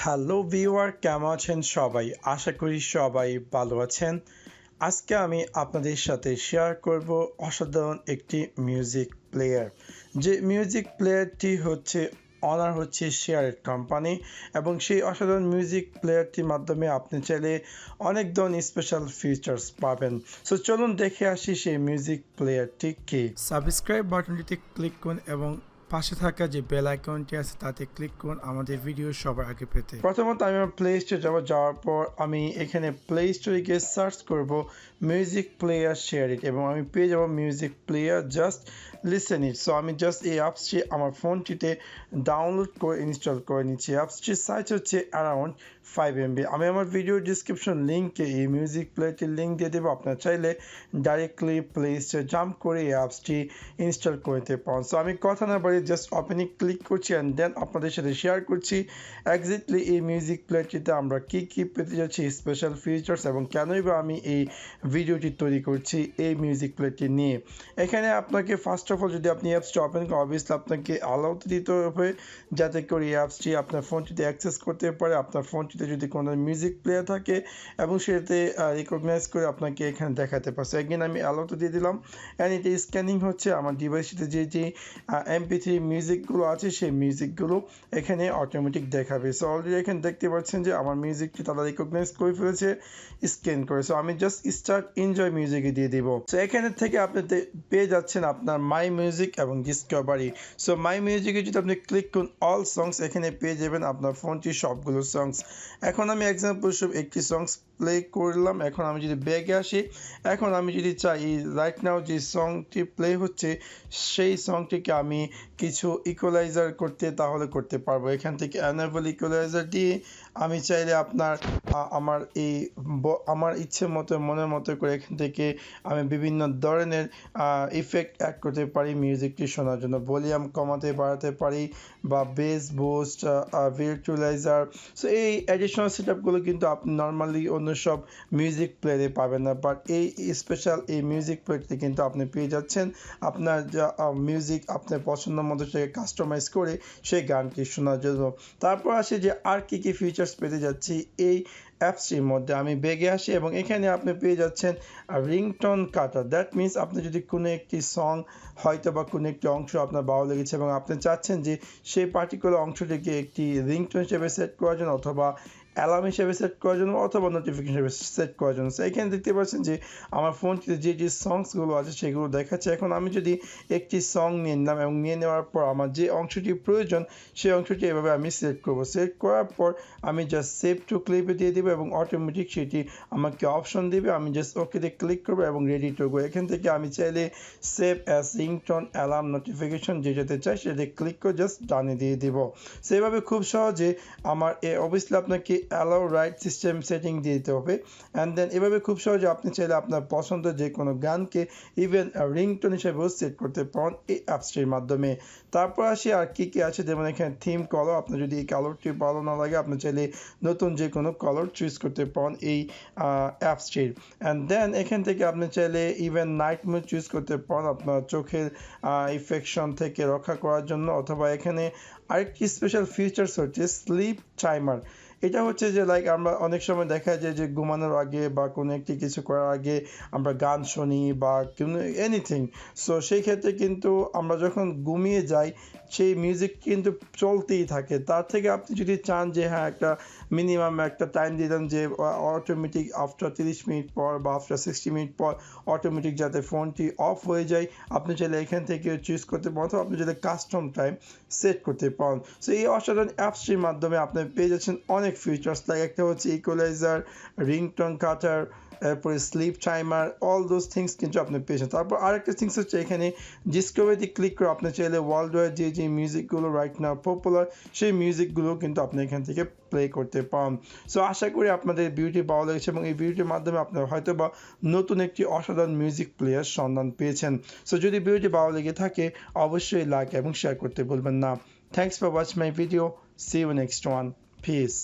Hello viewer, কেমন আছেন সবাই? আশা করি সবাই ভালো আছেন। আজকে আমি আপনাদের সাথে শেয়ার করব অসাধারণ একটি মিউজিক প্লেয়ার। যে মিউজিক প্লেয়ারটি অনার হচ্ছে শেয়ারেড কোম্পানি, এবং সেই অসাধারণ মিউজিক প্লেয়ারটির মাধ্যমে আপনি চাইলে অনেক ধরনের স্পেশাল ফিচার্স পাবেন। সো চলুন দেখে আসি সেই মিউজিক প্লেয়ারটি কি। সাবস্ক্রাইব বাটনটিতে ক্লিক করুন এবং পাশে থাকা যে বেল আইকনটি আছে তাতে ক্লিক করুন আমাদের ভিডিও সবার আগে পেতে। প্রথমত আমি আমার প্লে স্টোরে যাওয়ার পর আমি এখানে প্লে স্টোরে গিয়ে সার্চ করব মিউজিক প্লেয়ার শেয়ারিট, এবং আমি পেয়ে যাব মিউজিক প্লেয়ার জাস্ট লিসেনিট। সো আমি জাস্ট এই অ্যাপসটি আমার ফোনটিতে ডাউনলোড করে ইনস্টল করে নিচ্ছি। অ্যাপসটির সাইজ হচ্ছে অ্যারাউন্ড 5 MB। আমি আমার ভিডিও ডিসক্রিপশন লিঙ্কে এই মিউজিক প্লেয়ারটির লিঙ্ক দিয়ে দেবো। আপনার চাইলে ডাইরেক্টলি প্লে স্টোরে জাম্প করে এই অ্যাপসটি ইনস্টল করে নিতে পারেন। সো আমি কথা না বাড়িয়ে জাস্ট ওপেনে ক্লিক করছি অ্যান্ড দেন আপনাদের সাথে শেয়ার করছি এক্স্যাক্টলি এই মিউজিক প্লেয়ারটিতে আমরা কী পেতে যাচ্ছি, স্পেশাল ফিচার্স, এবং কেনই বা আমি এই ভিডিওটি তৈরি করছি এই মিউজিক প্লেয়ারটি নিয়ে। এখানে আপনাকে ফার্স্ট অফ অল যদি আপনি অ্যাপসটি ওপেন করেন, অবভিয়াসলি আপনাকে অ্যালাউতে দিতে হবে যাতে করে এই অ্যাপসটি আপনার ফোনটিতে অ্যাক্সেস করতে পারে। আপনার ফোনটিতে যদি কোনো মিউজিক প্লেয়ার থাকে এবং সেটাতে রিকগনাইজ করে আপনাকে এখানে দেখাতে পারছে। এগেন আমি অ্যালাউতে দিয়ে দিলাম অ্যান্ড এটা স্ক্যানিং হচ্ছে আমার ডিভাইসটিতে যে MP3 মিউজিকগুলো আছে সেই মিউজিকগুলো এখানে অটোমেটিক দেখাবে। সো অলরেডি এখানে দেখতে পাচ্ছেন যে আমার মিউজিকটি তারা রিকগনাইজ করে ফেলেছে স্ক্যান করে। সো আমি জাস্ট স্টার্ট এনজয় মিউজিকে দিয়ে দিব। সো এখানে থেকে আপনি পেয়ে যাচ্ছেন আপনার মাই মিউজিক এবং ডিসকভারি। সো মাই মিউজিকে যদি আপনি ক্লিক করুন অল সংস, এখানে পেয়ে যাবেন আপনার ফোনটির সবগুলো সংস। এখন আমি এক্সাম্পল স্বরূপ একটি সংস প্লে করলাম। এখন আমি যদি ব্যাগে আসি, এখন আমি যদি চাই রাইট নাও যে সংটি প্লে হচ্ছে সেই সংটিকে আমি কিছু ইকুয়ালাইজার করতে তাহলে করতে পারবো। এখান থেকে এনেবল ইকুয়ালাইজার দিয়ে আমি চাইলে আমার ইচ্ছে মতো মনের মতো করে এখান থেকে আমি বিভিন্ন ধরনের ইফেক্ট অ্যাড করতে পারি মিউজিকটি শোনার জন্য। ভলিউম কমাতে বাড়াতে পারি বা বেস বুস্ট, ভির্চুয়ালাইজার। সো এই অ্যাডিশনাল সেটআপগুলো কিন্তু আপনি নর্মালি অন্য সব মিউজিক প্লেয়ারে পাবেন না, বাট এই স্পেশাল এই মিউজিক প্লেয়ারটি কিন্তু আপনি পেয়ে যাচ্ছেন আপনার যা মিউজিক আপনার পছন্দ মতো সেটাকে কাস্টমাইজ করে সেই গানটি শোনার জন্য। তারপর আসে যে আর কী ফিচার্স পেতে যাচ্ছি এই অ্যাপসটির মধ্যে। আমি বেগে আসি এবং এখানে আপনি পেয়ে যাচ্ছেন রিংটোন কাটার। দ্যাট মিনস আপনি যদি কোনো একটি সং হয়তো বা কোনো একটি অংশ আপনার ভালো লেগেছে এবং আপনি চাচ্ছেন যে সেই পার্টিকুলার অংশটিকে একটি রিংটোন হিসেবে সেট করার জন্য, অথবা অ্যালার্ম হিসেবে সেট করার জন্য, অথবা নোটিফিকেশন হিসেবে সেট করার জন্য। সো এখানে দেখতে পাচ্ছেন যে আমার ফোনটিতে যে সংসগুলো আছে সেগুলো দেখাচ্ছে। এখন আমি যদি একটি সং নিয়ে নিলাম এবং নিয়ে নেওয়ার পর আমার যে অংশটি প্রয়োজন সেই অংশটি এভাবে আমি সেট করবো। সেট করার পর আমি জাস্ট সেভ টু ক্লিপে দিয়ে দেবো এবং অটোমেটিক সেটি আমাকে অপশন দেবে। আমি জাস্ট ওকেতে ক্লিক করবো এবং রেডি টু গো। এখান থেকে আমি চাইলে save as ringtone, alarm, notification যেতে চাই সেটা ক্লিক করে জাস্ট ডানে দিয়ে দিব। সেভাবে খুব সহজে আমার অবভিয়াসলি আপনাকে অ্যালাউ রাইট সিস্টেম সেটিং দিয়ে দিতে হবে, অ্যান্ড দেন এভাবে খুব সহজে আপনি চাইলে আপনার পছন্দের যে কোনো গানকে ইভেন রিংটোন হিসেবেও সেট করতে পারেন এই অ্যাপসটির মাধ্যমে। তারপর আসি আর কী আছে, যেমন এখানে থিম কালার। আপনার যদি এই কালারটি ভালো না লাগে আপনি চাইলে নতুন যে কোনো কালার চুজ করতে পারেন এই অ্যাপসটির। অ্যান্ড দেন এখান থেকে আপনি চাইলে ইভেন নাইট মোড চুজ করতে পারেন আপনার চোখের ইনফেকশন থেকে রক্ষা করার জন্য, অথবা এখানে আরেকটি স্পেশাল ফিচার্স হচ্ছে স্লিপ টাইমার। এটা হচ্ছে যে লাইক আমরা অনেক সময় দেখা যায় যে ঘুমানোর আগে বা কোনো একটি কিছু করার আগে আমরা গান শুনি বা কোনো এনিথিং। সো সেই ক্ষেত্রে কিন্তু আমরা যখন ঘুমিয়ে যাই সেই মিউজিক কিন্তু চলতেই থাকে। তার থেকে আপনি যদি চান যে হ্যাঁ একটা মিনিমাম একটা টাইম দিয়ে দেন যে অটোমেটিক আফটার 30 মিনিট পর বা আফটার 60 মিনিট পর অটোমেটিক যাতে ফোনটি অফ হয়ে যায়, আপনি চাইলে এখান থেকে চুজ করতে পারেন, অথবা আপনি চাইলে কাস্টম টাইম সেট করতে পারেন। সো এই অসাধারণ অ্যাপসটির মাধ্যমে আপনি পেয়ে যাচ্ছেন অনেক ফিচার্স। লাইক একটা হচ্ছে ইকুয়ালাইজার, রিংটোন কাটার, এরপরে sleep timer, all those things কিন্তু আপনি পেয়েছেন। তারপর আরেকটা থিংস হচ্ছে এখানে ডিসকভারিতে ক্লিক করে আপনি চাইলে ওয়ার্ল্ড ওয়াইড যে মিউজিকগুলো রাইট নাও পপুলার সেই মিউজিকগুলো কিন্তু আপনি এখান থেকে প্লে করতে পারেন। সো আশা করি আপনাদের ভিডিওটি ভালো লেগেছে এবং এই ভিডিওটির মাধ্যমে আপনারা হয়তো বা নতুন একটি অসাধারণ মিউজিক প্লেয়ার সন্ধান পেয়েছেন। সো যদি ভিডিওটি ভালো লেগে থাকে অবশ্যই লাইক এবং শেয়ার করতে ভুলবেন না। Thanks for watching my video. See you next one. Piece.